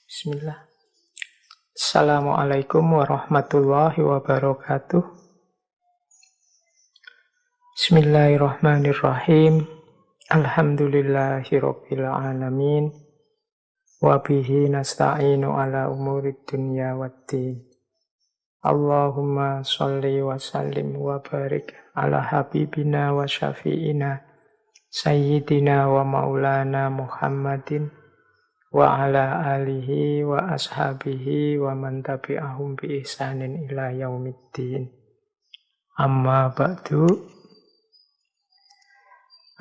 Bismillah. Assalamualaikum warahmatullahi wabarakatuh. Bismillahirrahmanirrahim. Alhamdulillahirabbil alamin. Wa bihi nasta'inu ala umurid dunya waddin. Allahumma sholli wa sallim wa barik ala habibina wa syafi'ina sayyidina wa maulana Muhammadin wa ala alihi wa ashabihi wa man tabi'ahum bi ihsanin ila yaumiddin. Amma ba'du.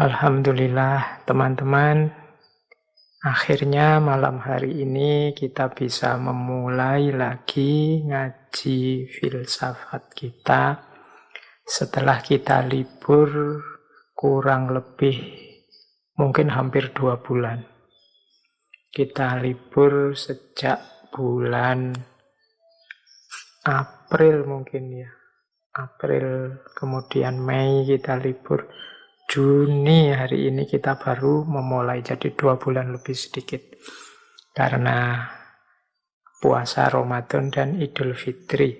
Alhamdulillah teman-teman, akhirnya malam hari ini kita bisa memulai lagi ngaji filsafat kita setelah kita libur kurang lebih mungkin hampir 2 bulan. Kita libur sejak bulan April mungkin ya. April, kemudian Mei kita libur. Juni hari ini kita baru memulai, jadi 2 bulan lebih sedikit. Karena puasa Ramadan dan Idul Fitri.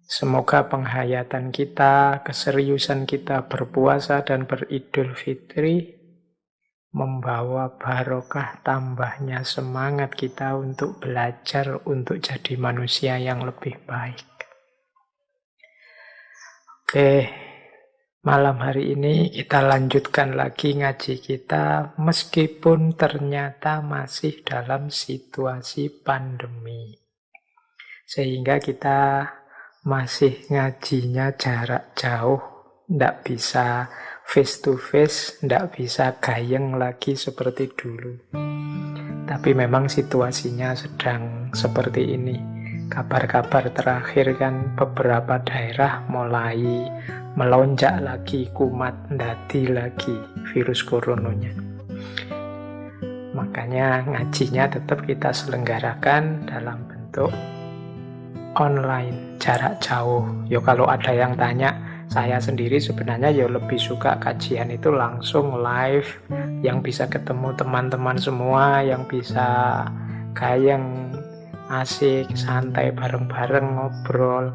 Semoga penghayatan kita, keseriusan kita berpuasa dan beridul fitri membawa barokah, tambahnya semangat kita untuk belajar, untuk jadi manusia yang lebih baik. Oke, malam hari ini kita lanjutkan lagi ngaji kita, meskipun ternyata masih dalam situasi pandemi. Sehingga kita masih ngajinya jarak jauh, tidak bisa face to face, tidak bisa gayeng lagi seperti dulu. Tapi memang situasinya sedang seperti ini. Kabar-kabar terakhir kan beberapa daerah mulai melonjak lagi, kumat ndadi lagi virus coronanya. Makanya ngajinya tetap kita selenggarakan dalam bentuk online, jarak jauh. Yo kalau ada yang tanya, saya sendiri sebenarnya ya lebih suka kajian itu langsung live, yang bisa ketemu teman-teman semua, yang bisa gayeng, asik, santai, bareng-bareng ngobrol.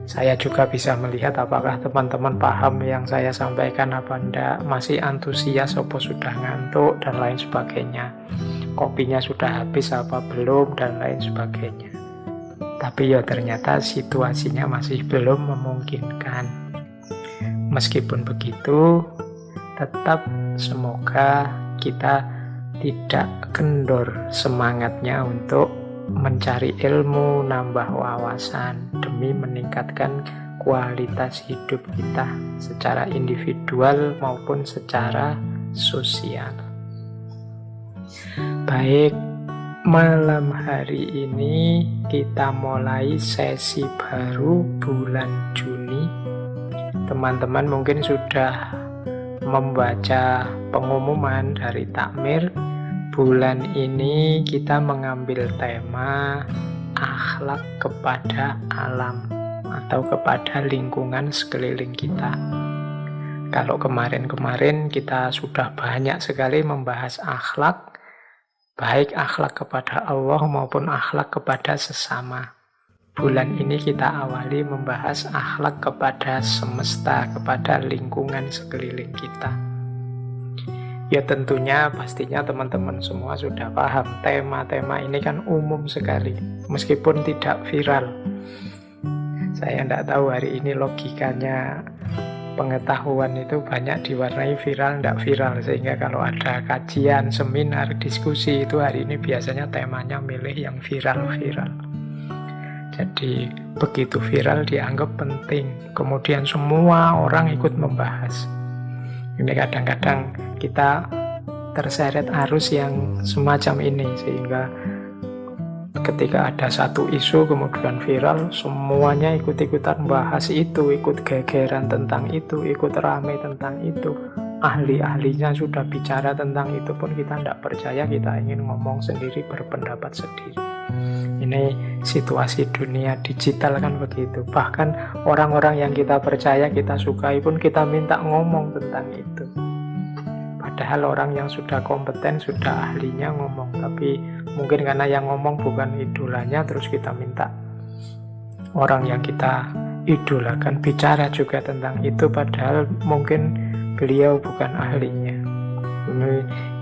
Saya juga bisa melihat apakah teman-teman paham yang saya sampaikan apa enggak, masih antusias apa sudah ngantuk, dan lain sebagainya. Kopinya sudah habis apa belum, dan lain sebagainya. Tapi ya ternyata situasinya masih belum memungkinkan. Meskipun begitu, tetap semoga kita tidak kendor semangatnya untuk mencari ilmu, nambah wawasan, demi meningkatkan kualitas hidup kita secara individual maupun secara sosial. Baik, malam hari ini kita mulai sesi baru bulan Juni. Teman-teman mungkin sudah membaca pengumuman dari Takmir. Bulan ini kita mengambil tema akhlak kepada alam atau kepada lingkungan sekeliling kita. Kalau kemarin-kemarin kita sudah banyak sekali membahas akhlak, baik akhlak kepada Allah maupun akhlak kepada sesama. Bulan ini kita awali membahas akhlak kepada semesta, kepada lingkungan sekeliling kita. Ya tentunya pastinya teman-teman semua sudah paham, tema-tema ini kan umum sekali, meskipun tidak viral. Saya tidak tahu hari ini logikanya pengetahuan itu banyak diwarnai viral, tidak viral. Sehingga kalau ada kajian, seminar, diskusi itu hari ini biasanya temanya milih yang viral-viral. Jadi begitu viral dianggap penting, kemudian semua orang ikut membahas. Ini kadang-kadang kita terseret arus yang semacam ini, sehingga ketika ada satu isu kemudian viral, semuanya ikut-ikutan bahas itu, ikut gegeran tentang itu, ikut rame tentang itu. Ahli-ahlinya sudah bicara tentang itu pun kita tidak percaya, kita ingin ngomong sendiri, berpendapat sendiri. Ini situasi dunia digital kan begitu. Bahkan orang-orang yang kita percaya, kita sukai pun kita minta ngomong tentang itu. Padahal orang yang sudah kompeten, sudah ahlinya ngomong, tapi Mungkin karena yang ngomong bukan idolanya, terus kita minta orang yang kita idolakan bicara juga tentang itu, padahal mungkin beliau bukan ahlinya.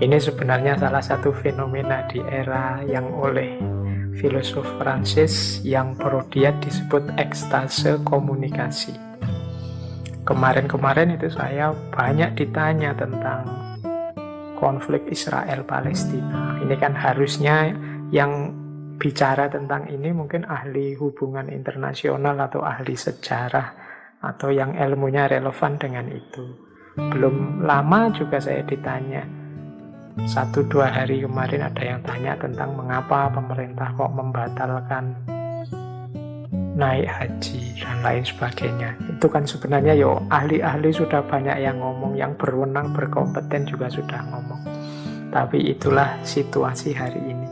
Ini sebenarnya salah satu fenomena di era yang oleh filosof Prancis yang parodiat disebut ekstase komunikasi. Kemarin-kemarin itu saya banyak ditanya tentang konflik Israel-Palestina. Ini kan harusnya yang bicara tentang ini mungkin ahli hubungan internasional atau ahli sejarah atau yang ilmunya relevan dengan itu. Belum lama juga saya ditanya, 1-2 hari kemarin ada yang tanya tentang mengapa pemerintah kok membatalkan naik haji dan lain sebagainya. Itu kan sebenarnya ahli-ahli sudah banyak yang ngomong, yang berwenang, berkompeten juga sudah ngomong. Tapi itulah situasi hari ini.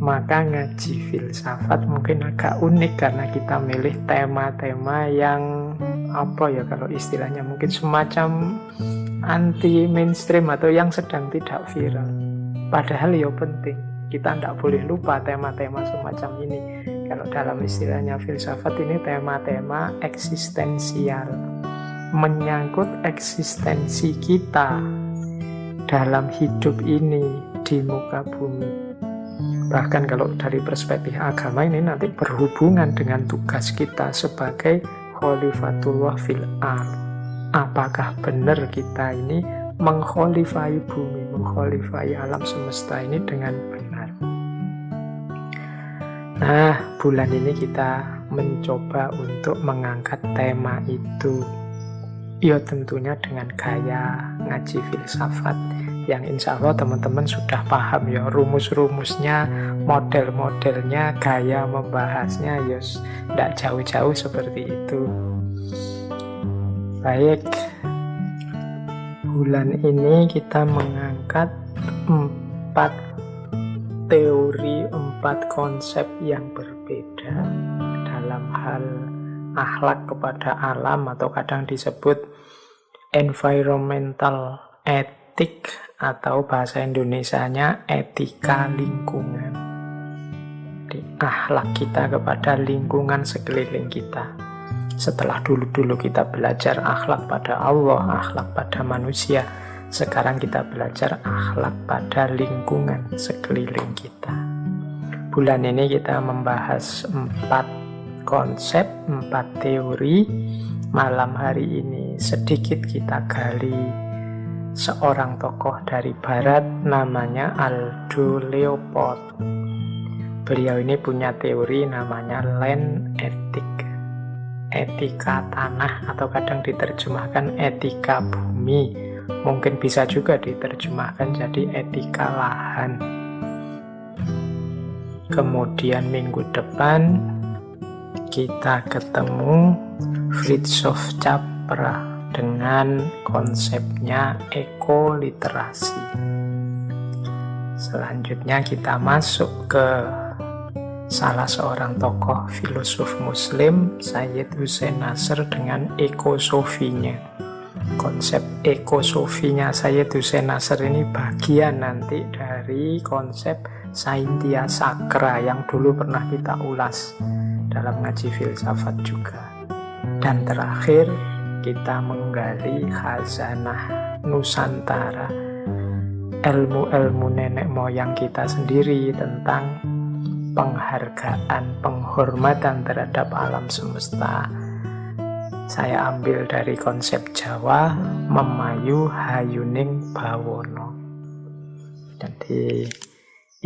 Maka ngaji filsafat mungkin agak unik karena kita milih tema-tema yang kalau istilahnya mungkin semacam anti mainstream atau yang sedang tidak viral. Padahal penting. Kita tidak boleh lupa tema-tema semacam ini. Kalau dalam istilahnya filsafat ini tema-tema eksistensial, menyangkut eksistensi kita dalam hidup ini di muka bumi. Bahkan kalau dari perspektif agama ini nanti berhubungan dengan tugas kita sebagai khalifatullah fil ardh. Apakah benar kita ini mengkhalifai bumi, mengkhalifai alam semesta ini dengan benar? Nah, bulan ini kita mencoba untuk mengangkat tema itu. Tentunya dengan gaya ngaji filsafat yang insya Allah teman-teman sudah paham rumus-rumusnya, model-modelnya, gaya membahasnya tidak jauh-jauh seperti itu. Baik, bulan ini kita mengangkat 4 teori, 4 konsep yang berbeda dalam hal akhlak kepada alam atau kadang disebut environmental ethic atau bahasa Indonesianya etika lingkungan. Jadi, akhlak kita kepada lingkungan sekeliling kita. Setelah dulu kita belajar akhlak pada Allah, akhlak pada manusia, sekarang kita belajar akhlak pada lingkungan sekeliling kita. Bulan ini kita membahas 4 konsep, 4 teori. Malam hari ini sedikit kita gali seorang tokoh dari barat namanya Aldo Leopold. Beliau ini punya teori namanya land ethic, etika tanah, atau kadang diterjemahkan etika bumi. Mungkin bisa juga diterjemahkan jadi etika lahan. Kemudian minggu depan kita ketemu Fritjof Capra dengan konsepnya ekoliterasi. Selanjutnya kita masuk ke salah seorang tokoh filosof muslim, Sayyid Hussein Nasr dengan ekosofinya. Konsep ekosofinya Sayyid Hussein Nasr ini bagian nanti dari konsep Saintia Sakra yang dulu pernah kita ulas dalam ngaji filsafat juga. Dan terakhir kita menggali khazanah Nusantara, ilmu-ilmu nenek moyang kita sendiri tentang penghargaan, penghormatan terhadap alam semesta. Saya ambil dari konsep Jawa, memayu hayuning bawono. Jadi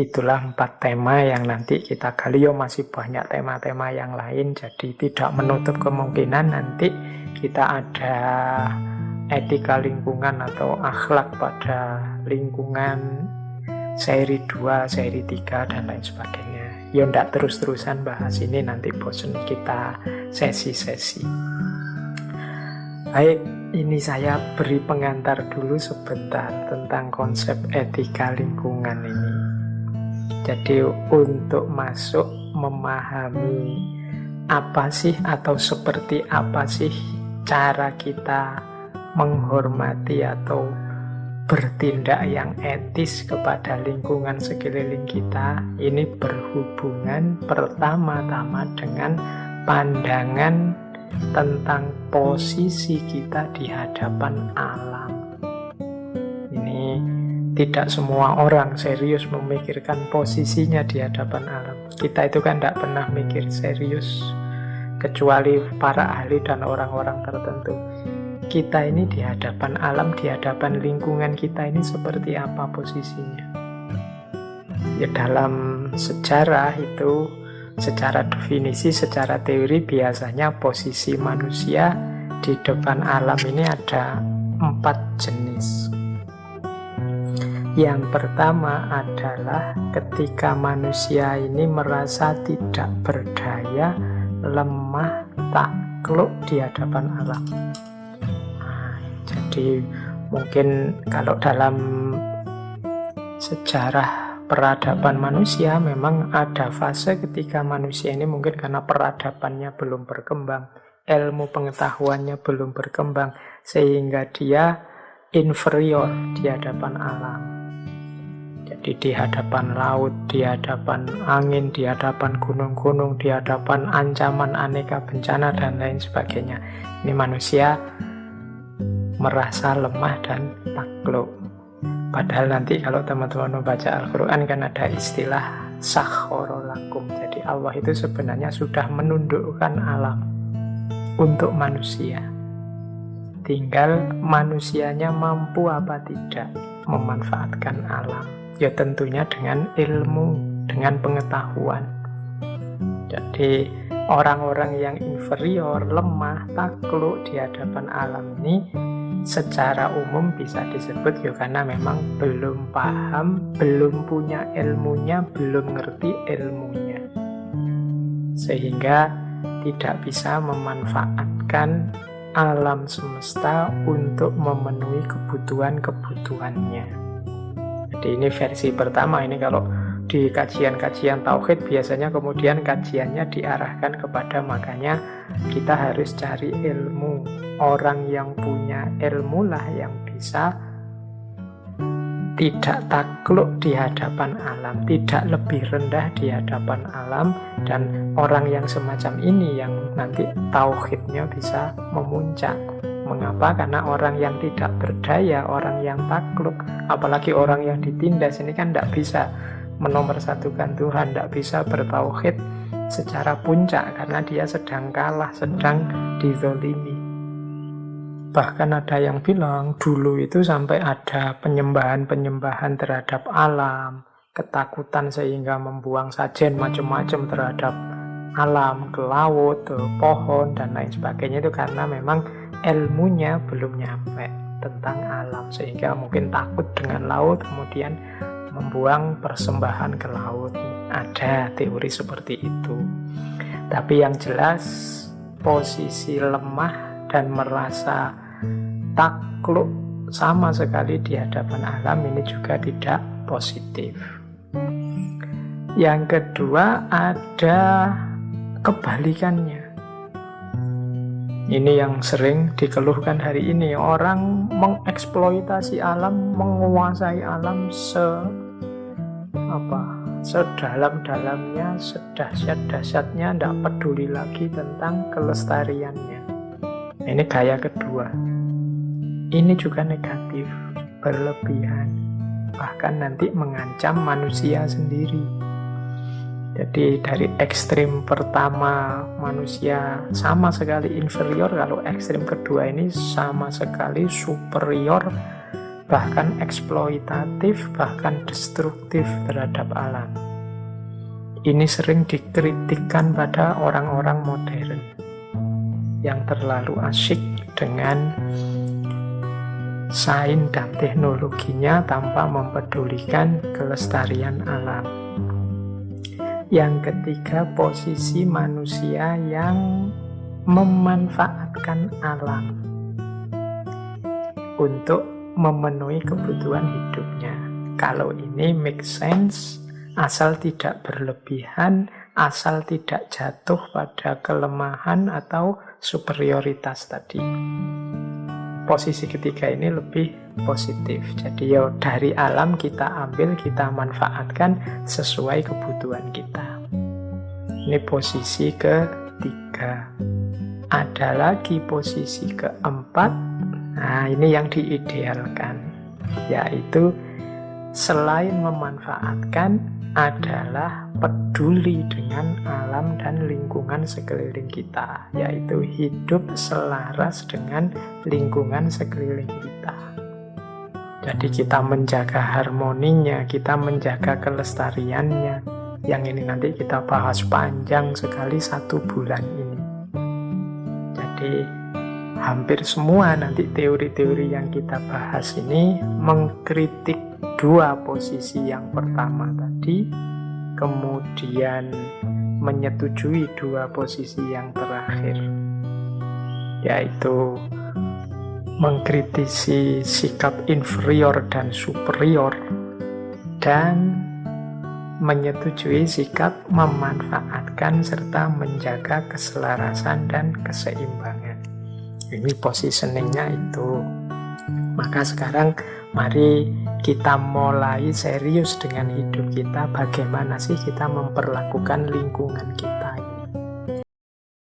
itulah 4 tema yang nanti kita gali. Masih banyak tema-tema yang lain, jadi tidak menutup kemungkinan nanti kita ada etika lingkungan atau akhlak pada lingkungan seri 2, seri 3 dan lain sebagainya. Ndak terus-terusan bahas ini, nanti bosan kita sesi-sesi. Baik, ini saya beri pengantar dulu sebentar tentang konsep etika lingkungan ini. Jadi untuk masuk memahami apa sih atau seperti apa sih cara kita menghormati atau bertindak yang etis kepada lingkungan sekeliling kita, ini berhubungan pertama-tama dengan pandangan tentang posisi kita di hadapan alam. Ini tidak semua orang serius memikirkan posisinya di hadapan alam. Kita itu kan tidak pernah mikir serius, kecuali para ahli dan orang-orang tertentu. Kita ini di hadapan alam, di hadapan lingkungan kita ini seperti apa posisinya? Ya dalam sejarah itu, secara definisi, secara teori biasanya posisi manusia di depan alam ini ada 4 jenis. Yang pertama adalah ketika manusia ini merasa tidak berdaya, lemah, takluk di hadapan alam. Jadi mungkin kalau dalam sejarah peradaban manusia memang ada fase ketika manusia ini mungkin karena peradabannya belum berkembang, ilmu pengetahuannya belum berkembang, sehingga dia inferior di hadapan alam. Jadi di hadapan laut, di hadapan angin, di hadapan gunung-gunung, di hadapan ancaman aneka bencana dan lain sebagainya. Ini manusia merasa lemah dan takluk. Padahal nanti kalau teman-teman membaca Al-Quran kan ada istilah sakhkhara lakum. Jadi Allah itu sebenarnya sudah menundukkan alam untuk manusia. Tinggal manusianya mampu apa tidak memanfaatkan alam. Ya tentunya dengan ilmu, dengan pengetahuan. Jadi orang-orang yang inferior, lemah, takluk di hadapan alam ini secara umum bisa disebut ya karena memang belum paham, belum punya ilmunya, belum ngerti ilmunya, sehingga tidak bisa memanfaatkan alam semesta untuk memenuhi kebutuhan-kebutuhannya. Jadi ini versi pertama. Ini kalau di kajian-kajian tauhid biasanya kemudian kajiannya diarahkan kepada, makanya kita harus cari ilmu. Orang yang punya ilmu lah yang bisa tidak takluk di hadapan alam, tidak lebih rendah di hadapan alam, dan orang yang semacam ini yang nanti tauhidnya bisa memuncak. Mengapa? Karena orang yang tidak berdaya, orang yang takluk, apalagi orang yang ditindas, ini kan tidak bisa menomorsatukan Tuhan, tidak bisa bertauhid secara puncak karena dia sedang kalah, sedang dizolimi. Bahkan ada yang bilang dulu itu sampai ada penyembahan-penyembahan terhadap alam, ketakutan sehingga membuang sajen macam-macam terhadap alam, ke laut, ke pohon dan lain sebagainya, itu karena memang ilmunya belum nyampe tentang alam, sehingga mungkin takut dengan laut kemudian membuang persembahan ke laut. Ada teori seperti itu. Tapi yang jelas posisi lemah dan merasa takluk sama sekali di hadapan alam ini juga tidak positif. Yang kedua ada kebalikannya. Ini yang sering dikeluhkan hari ini. Orang mengeksploitasi alam, menguasai alam sedalam-dalamnya, sedahsyat-dahsyatnya, tidak peduli lagi tentang kelestariannya. Ini gaya kedua. Ini juga negatif, berlebihan, bahkan nanti mengancam manusia sendiri. Jadi dari ekstrim pertama manusia sama sekali inferior, kalau ekstrim kedua ini sama sekali superior, bahkan eksploitatif, bahkan destruktif terhadap alam. Ini sering dikritikkan pada orang-orang modern yang terlalu asyik dengan sains dan teknologinya tanpa mempedulikan kelestarian alam. Yang ketiga, posisi manusia yang memanfaatkan alam untuk memenuhi kebutuhan hidupnya. Kalau ini make sense, asal tidak berlebihan, asal tidak jatuh pada kelemahan atau superioritas tadi. Posisi ketiga ini lebih positif. Jadi dari alam kita ambil, kita manfaatkan sesuai kebutuhan kita. Ini posisi ketiga. Ada lagi posisi keempat. Nah, ini yang diidealkan, yaitu selain memanfaatkan adalah peduli dengan alam dan lingkungan sekeliling kita, yaitu hidup selaras dengan lingkungan sekeliling kita. Jadi kita menjaga harmoninya, kita menjaga kelestariannya. Yang ini nanti kita bahas panjang sekali 1 bulan ini. Jadi hampir semua nanti teori-teori yang kita bahas ini mengkritik 2 posisi yang pertama tadi, kemudian menyetujui 2 posisi yang terakhir, yaitu mengkritisi sikap inferior dan superior, dan menyetujui sikap memanfaatkan serta menjaga keselarasan dan keseimbangan. Ini positioningnya itu. Maka sekarang mari kita mulai serius dengan hidup kita. Bagaimana sih kita memperlakukan lingkungan kita?